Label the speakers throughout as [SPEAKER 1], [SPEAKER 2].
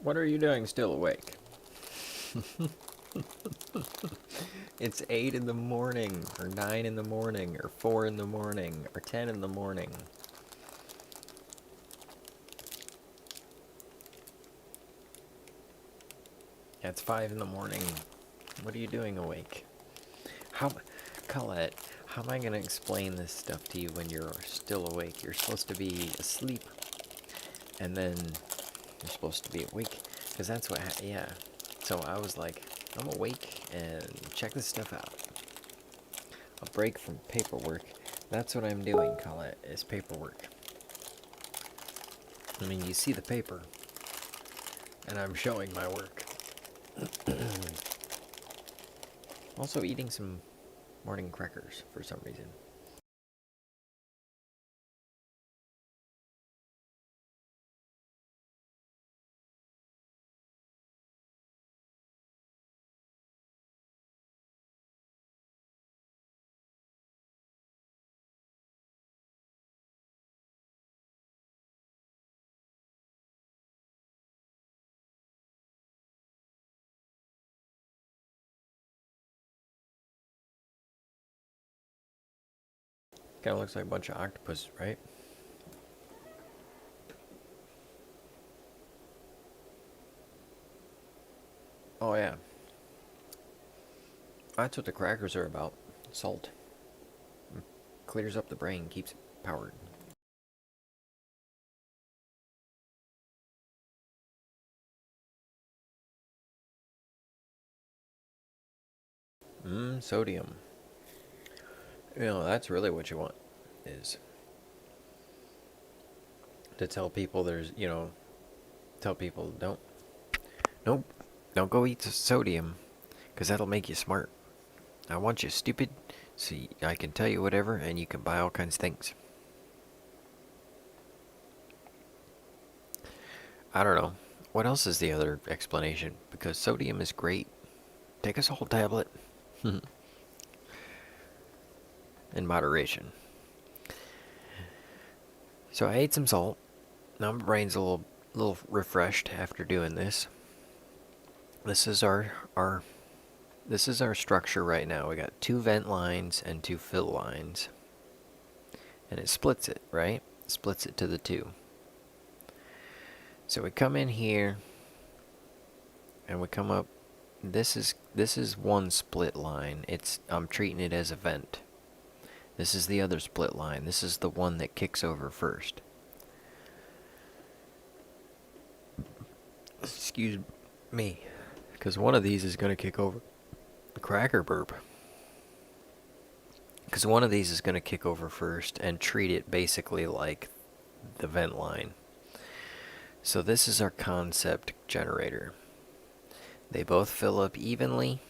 [SPEAKER 1] What are you doing still awake? It's 8 in the morning, or 9 in the morning, or 4 in the morning, or 10 in the morning. Yeah, it's 5 in the morning. What are you doing awake? How, Colette, how am I going to explain this stuff to you when you're still awake? You're supposed to be asleep, and then you're supposed to be awake. Because that's what, yeah. So I was like, I'm awake, and check this stuff out. A break from paperwork. That's what I'm doing, Colette, is paperwork. I mean, you see the paper, and I'm showing my work. Also eating some morning crackers for some reason. Kind of looks like a bunch of octopus, right? Oh yeah. That's what the crackers are about. Salt. Clears up the brain, keeps it powered. Sodium. You know, that's really what you want, is to tell people there's, tell people nope, don't go eat the sodium, because that'll make you smart. I want you stupid, so I can tell you whatever, and you can buy all kinds of things. I don't know. What else is the other explanation? Because sodium is great. Take a salt tablet. In moderation. So I ate some salt. Now my brain's a little refreshed after doing this. This is our this is our structure right now. We got 2 vent lines and 2 fill lines. And it splits it, right? Splits it to the 2. So we come in here and we come up. This is one split line. I'm treating it as a vent. This is the other split line. This is the one that kicks over first. Excuse me, because one of these is going to kick over. Cracker burp. Because one of these is going to kick over first and treat it basically like the vent line. So this is our concept generator. They both fill up evenly.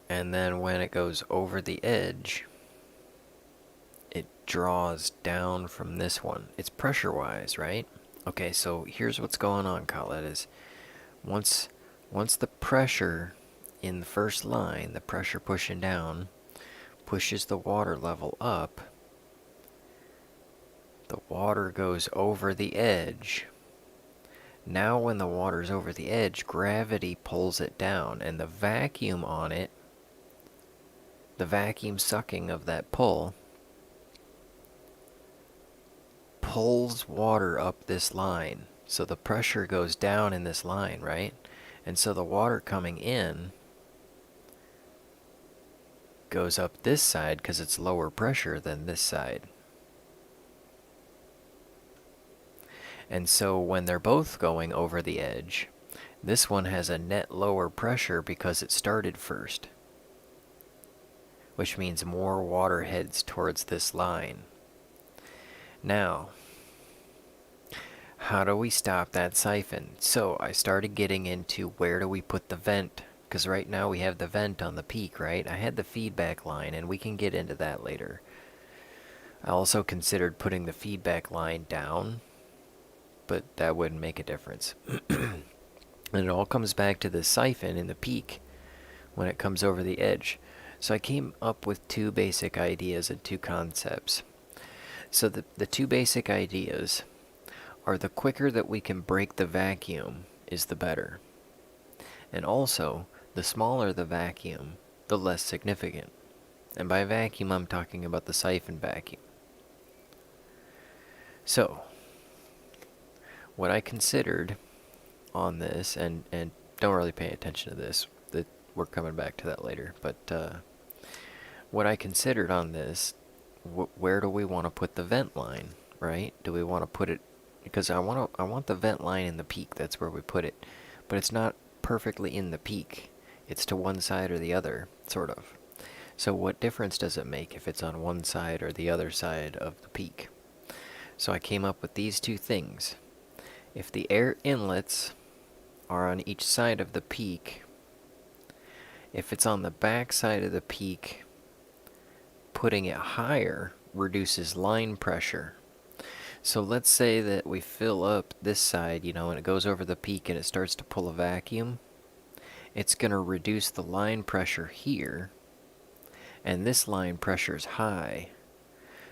[SPEAKER 1] And then when it goes over the edge, it draws down from this one. It's pressure-wise, right? Okay, so here's what's going on, Colette, is once the pressure in the first line, the pressure pushing down, pushes the water level up, the water goes over the edge. Now when the water's over the edge, gravity pulls it down, and the vacuum on it, the vacuum sucking of that pull, pulls water up this line. So the pressure goes down in this line, right? And so the water coming in goes up this side because it's lower pressure than this side. And so when they're both going over the edge, this one has a net lower pressure because it started first, which means more water heads towards this line. Now, how do we stop that siphon? So I started getting into where do we put the vent, because right now we have the vent on the peak, right? I had the feedback line, and we can get into that later. I also considered putting the feedback line down, but that wouldn't make a difference. And it all comes back to the siphon in the peak when it comes over the edge. So I came up with 2 basic ideas and 2 concepts. So the 2 basic ideas are the quicker that we can break the vacuum is the better. And also, the smaller the vacuum, the less significant. And by vacuum, I'm talking about the siphon vacuum. So, what I considered on this, and don't really pay attention to this, that we're coming back to that later, but what I considered on this, where do we want to put the vent line, right? Do we want to put it, because I want the vent line in the peak, that's where we put it, but it's not perfectly in the peak. It's to one side or the other, sort of. So what difference does it make if it's on one side or the other side of the peak? So I came up with these two things. If the air inlets are on each side of the peak, if it's on the back side of the peak, putting it higher reduces line pressure. So let's say that we fill up this side, and it goes over the peak and it starts to pull a vacuum. It's going to reduce the line pressure here, and this line pressure is high.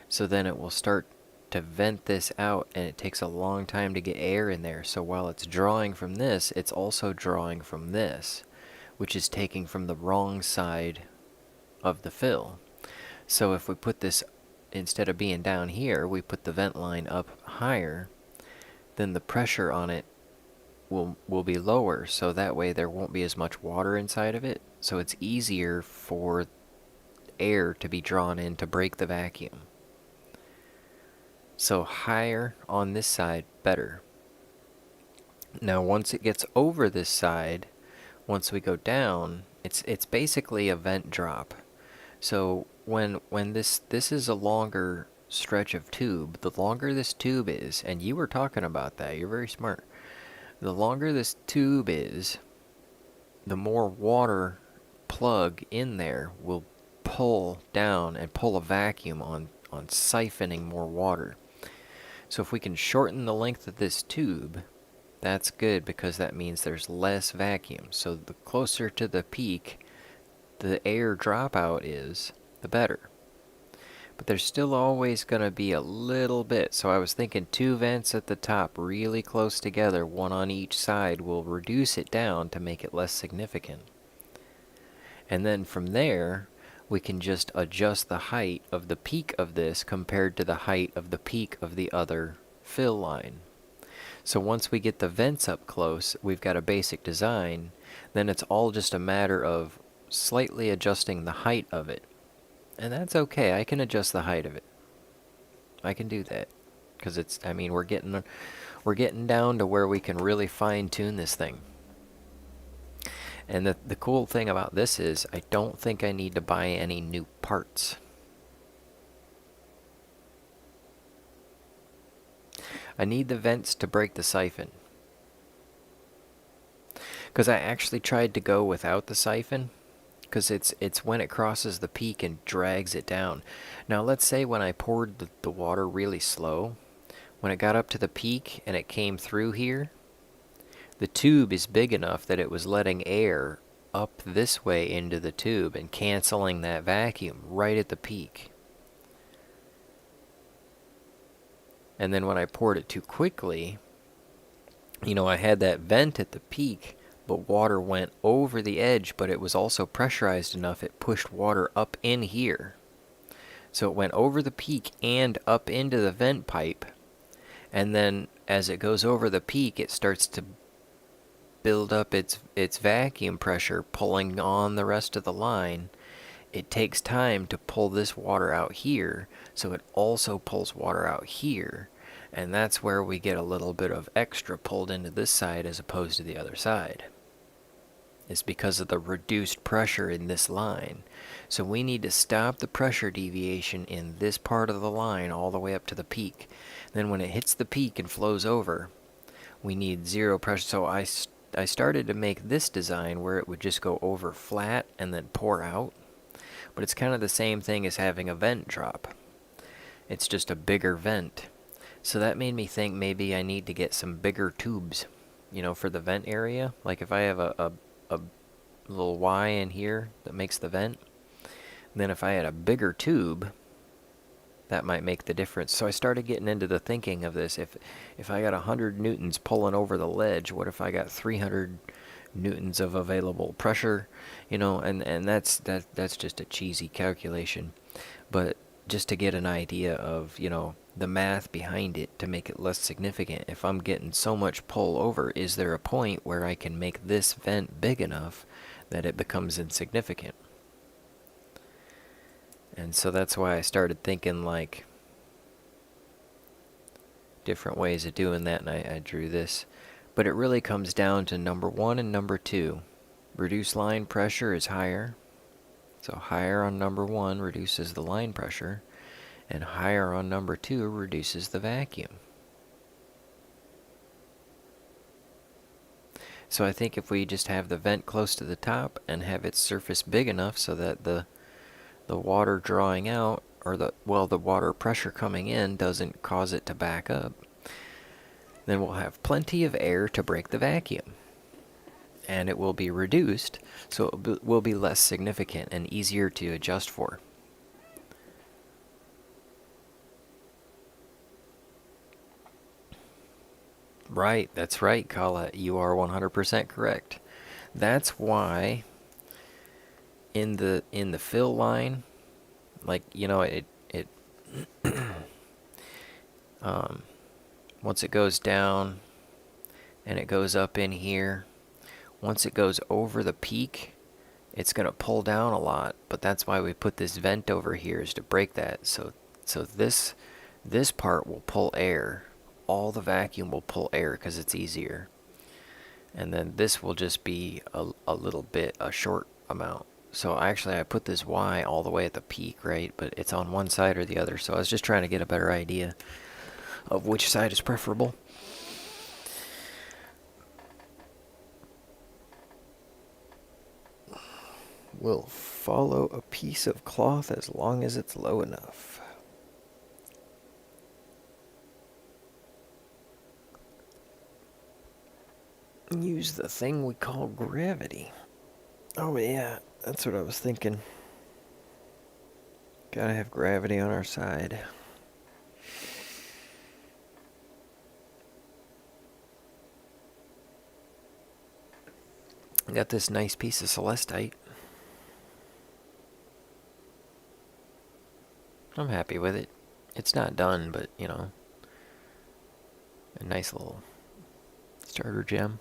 [SPEAKER 1] So then it will start to vent this out, and it takes a long time to get air in there. So while it's drawing from this, it's also drawing from this, which is taking from the wrong side of the fill. So if we put this, instead of being down here, we put the vent line up higher, then the pressure on it will be lower, so that way there won't be as much water inside of it, so it's easier for air to be drawn in to break the vacuum. So higher on this side, better. Now once it gets over this side, once we go down, it's basically a vent drop. So when this is a longer stretch of tube, the longer this tube is, and you were talking about that, you're very smart. The longer this tube is, the more water plug in there will pull down and pull a vacuum on siphoning more water. So if we can shorten the length of this tube, that's good, because that means there's less vacuum. So the closer to the peak the air dropout is, the better. But there's still always going to be a little bit. So I was thinking 2 vents at the top really close together, one on each side, will reduce it down to make it less significant. And then from there, we can just adjust the height of the peak of this compared to the height of the peak of the other fill line. So once we get the vents up close, we've got a basic design. Then it's all just a matter of slightly adjusting the height of it. And that's okay. I can adjust the height of it. I can do that, because we're getting down to where we can really fine tune this thing. And the cool thing about this is I don't think I need to buy any new parts. I need the vents to break the siphon, because I actually tried to go without the siphon, because it's when it crosses the peak and drags it down. Now let's say when I poured the water really slow, when it got up to the peak and it came through here, the tube is big enough that it was letting air up this way into the tube and canceling that vacuum right at the peak. And then when I poured it too quickly, I had that vent at the peak, but water went over the edge, but it was also pressurized enough it pushed water up in here. So it went over the peak and up into the vent pipe, and then as it goes over the peak, it starts to build up its vacuum pressure, pulling on the rest of the line. It takes time to pull this water out here, so it also pulls water out here, and that's where we get a little bit of extra pulled into this side as opposed to the other side. It's because of the reduced pressure in this line. So we need to stop the pressure deviation in this part of the line all the way up to the peak. Then when it hits the peak and flows over, we need zero pressure. So I started to make this design where it would just go over flat and then pour out. But it's kind of the same thing as having a vent drop. It's just a bigger vent. So that made me think maybe I need to get some bigger tubes, for the vent area. Like if I have a little Y in here that makes the vent, then if I had a bigger tube, that might make the difference. So I started getting into the thinking of this. If I got 100 newtons pulling over the ledge, what if I got 300 newtons of available pressure? You know, and that's just a cheesy calculation. But just to get an idea of, you know, the math behind it to make it less significant. If I'm getting so much pull over, is there a point where I can make this vent big enough that it becomes insignificant? And so that's why I started thinking like different ways of doing that, and I drew this. But it really comes down to number 1 and number 2. Reduced line pressure is higher. So higher on number 1 reduces the line pressure, and higher on number 2 reduces the vacuum. So I think if we just have the vent close to the top and have its surface big enough so that the water drawing out, or the water pressure coming in doesn't cause it to back up, then we'll have plenty of air to break the vacuum. And it will be reduced, so it will be less significant and easier to adjust for. Right, that's right, Colette. You are 100% correct. That's why in the fill line, like, you know, it once it goes down and it goes up in here, once it goes over the peak, it's going to pull down a lot, but that's why we put this vent over here, is to break that. So this part will pull air. All the vacuum will pull air because it's easier. And then this will just be a little bit, a short amount. So actually I put this Y all the way at the peak, right? But it's on one side or the other. So I was just trying to get a better idea of which side is preferable. We'll follow a piece of cloth as long as it's low enough. Use the thing we call gravity. Oh yeah, that's what I was thinking. Gotta have gravity on our side. Got this nice piece of celestite. I'm happy with it. It's not done, but, you know, a nice little starter gem.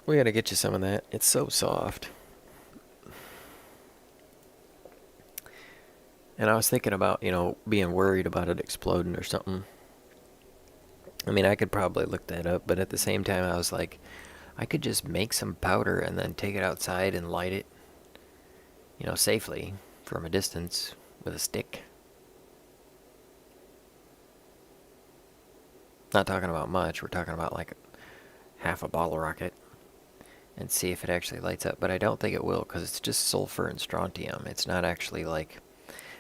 [SPEAKER 1] We gotta get you some of that. It's so soft. And I was thinking about, you know, being worried about it exploding or something. I mean, I could probably look that up, but at the same time, I was like, I could just make some powder and then take it outside and light it, you know, safely from a distance with a stick. Not talking about much. We're talking about like half a bottle rocket. And see if it actually lights up. But I don't think it will, because it's just sulfur and strontium. It's not actually like...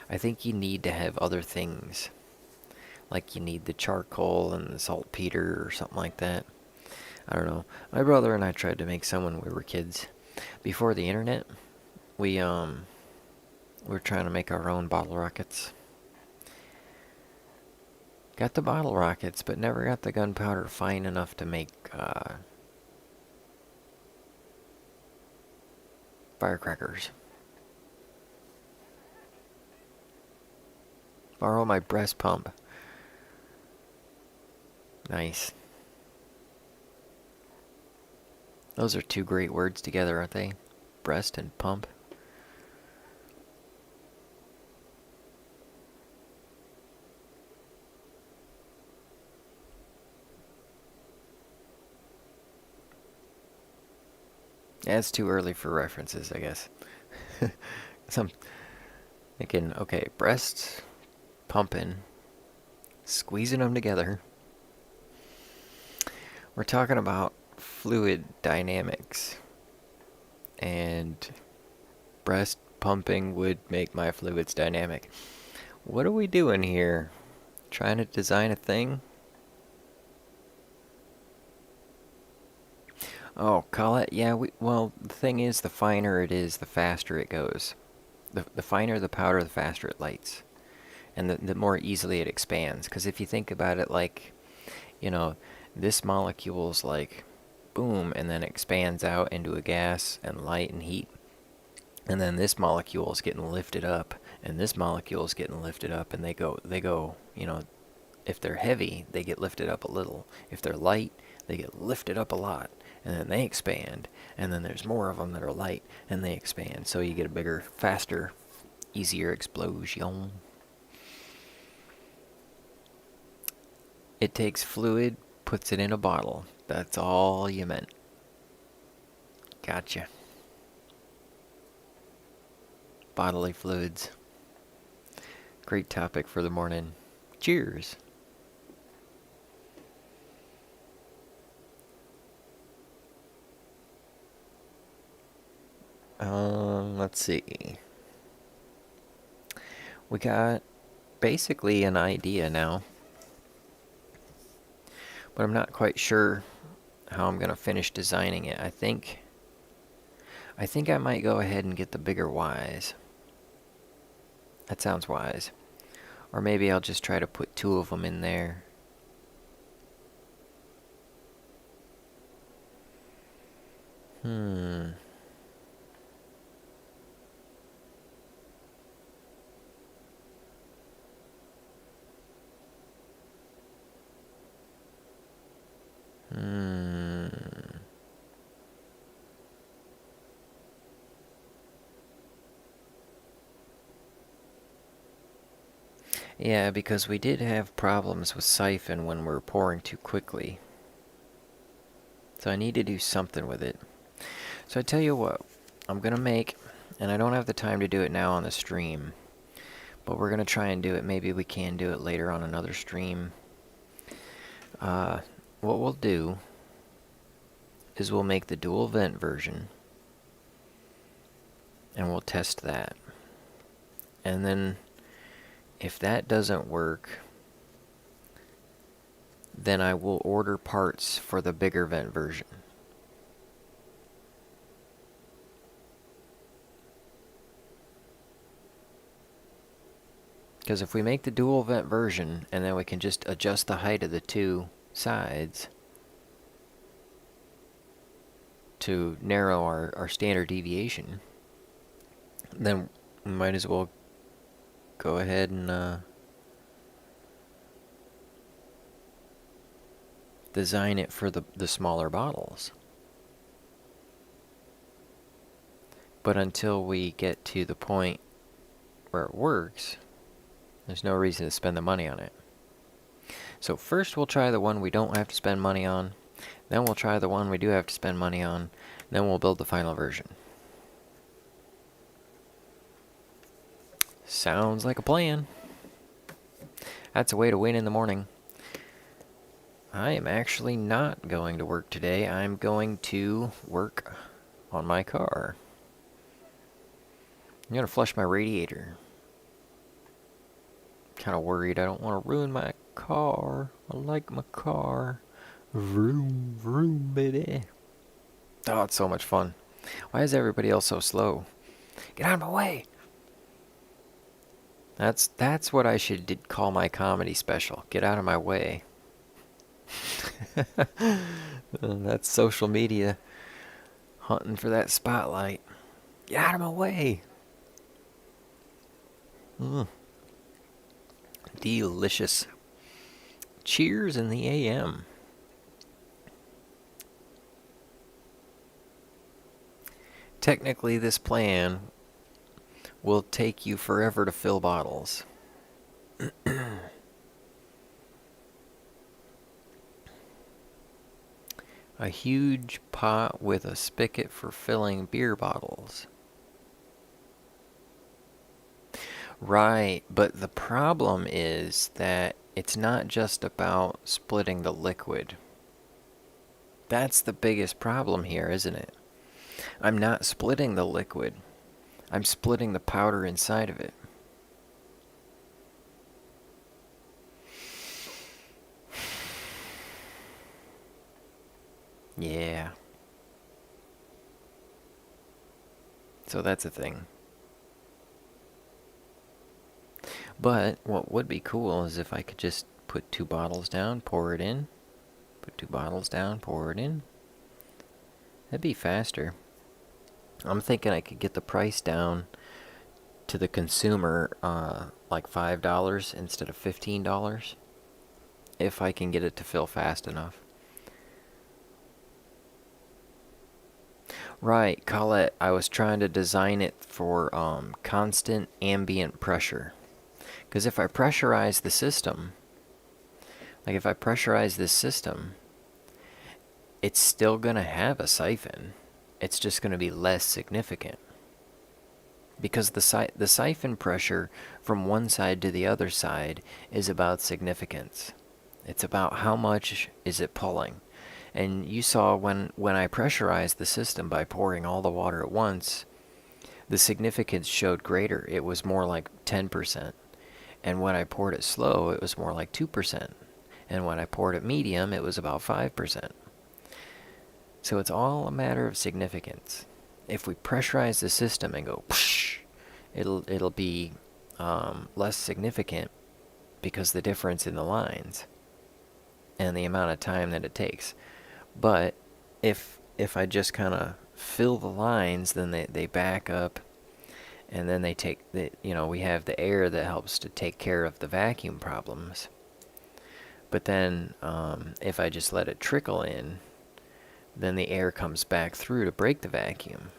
[SPEAKER 1] I think you need to have other things. Like you need the charcoal and the saltpeter or something like that. I don't know. My brother and I tried to make some when we were kids. Before the internet, we were trying to make our own bottle rockets. Got the bottle rockets, but never got the gunpowder fine enough to make... firecrackers. Borrow my breast pump. Nice. Those are two great words together, aren't they? Breast and pump. Yeah, it's too early for references, I guess. So I'm thinking, okay, breasts, pumping, squeezing them together. We're talking about fluid dynamics. And breast pumping would make my fluids dynamic. What are we doing here? Trying to design a thing? Oh, Colette, yeah, well, the thing is, the finer it is, the faster it goes. The finer the powder, the faster it lights. and the more easily it expands. Because if you think about it, like, you know, this molecule's like, boom, and then expands out into a gas and light and heat. And then this molecule is getting lifted up, and this molecule is getting lifted up, and they go, you know, if they're heavy, they get lifted up a little. If they're light, they get lifted up a lot, and then they expand, and then there's more of them that are light, and they expand. So you get a bigger, faster, easier explosion. It takes fluid, puts it in a bottle. That's all you meant. Gotcha. Bodily fluids. Great topic for the morning. Cheers. Let's see. We got basically an idea now, but I'm not quite sure how I'm gonna finish designing it. I think I might go ahead and get the bigger Ys. That sounds wise. Or maybe I'll just try to put 2 of them in there. Yeah, because we did have problems with siphon when we were pouring too quickly. So I need to do something with it. So I tell you what, I'm going to make, and I don't have the time to do it now on the stream, but we're going to try and do it. Maybe we can do it later on another stream. What we'll do is we'll make the dual vent version, and we'll test that. And then if that doesn't work, then I will order parts for the bigger vent version. Because if we make the dual vent version, and then we can just adjust the height of the 2 sides to narrow our standard deviation, then we might as well go ahead and design it for the smaller bottles. But until we get to the point where it works, there's no reason to spend the money on it. So first we'll try the one we don't have to spend money on, then we'll try the one we do have to spend money on, then we'll build the final version. Sounds like a plan. That's a way to win in the morning. I am actually not going to work today. I'm going to work on my car. I'm going to flush my radiator. Kind of worried I don't want to ruin my car. I like my car. Vroom, vroom, baby. Oh, it's so much fun. Why is everybody else so slow? Get out of my way! That's what I should call my comedy special. Get out of my way. That's social media hunting for that spotlight. Get out of my way. Delicious. Cheers in the AM. Technically, this plan will take you forever to fill bottles. A huge pot with a spigot for filling beer bottles. Right, but the problem is that it's not just about splitting the liquid. That's the biggest problem here, isn't it? I'm not splitting the liquid. I'm splitting the powder inside of it. Yeah. So that's a thing. But what would be cool is if I could just put 2 bottles down, pour it in. Put 2 bottles down, pour it in. That'd be faster. I'm thinking I could get the price down to the consumer, like $5 instead of $15, if I can get it to fill fast enough. Right, Colette, I was trying to design it for constant ambient pressure. Because if I pressurize the system, like if I pressurize this system, it's still going to have a siphon. It's just going to be less significant. Because the siphon pressure from one side to the other side is about significance. It's about how much is it pulling. And you saw when I pressurized the system by pouring all the water at once, the significance showed greater. It was more like 10%. And when I poured it slow, it was more like 2%. And when I poured it medium, it was about 5%. So it's all a matter of significance. If we pressurize the system and go, psh, it'll be less significant because the difference in the lines and the amount of time that it takes. But if I just kind of fill the lines, then they back up, and then they take we have the air that helps to take care of the vacuum problems. But then if I just let it trickle in, then the air comes back through to break the vacuum.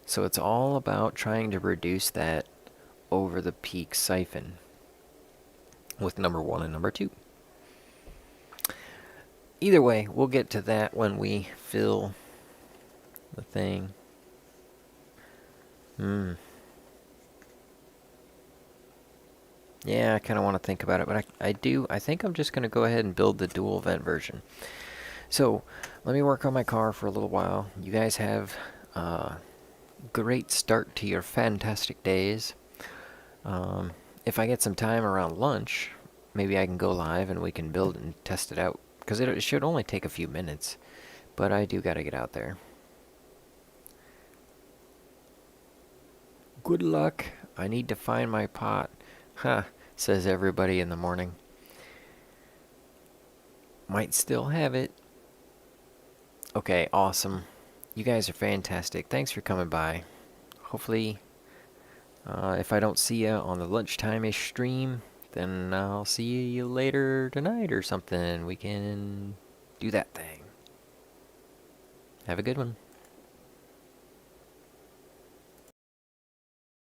[SPEAKER 1] So it's all about trying to reduce that over the peak siphon with number 1 and number 2. Either way, we'll get to that when we fill the thing. Yeah, I kind of want to think about it, but I think I'm just going to go ahead and build the dual vent version. So, let me work on my car for a little while. You guys have a great start to your fantastic days. If I get some time around lunch, maybe I can go live and we can build and test it out. Because it should only take a few minutes. But I do got to get out there. Good luck. I need to find my pot. Huh, says everybody in the morning. Might still have it. Okay, awesome. You guys are fantastic. Thanks for coming by. Hopefully, if I don't see you on the lunchtime-ish stream, then I'll see you later tonight or something. We can do that thing. Have a good one.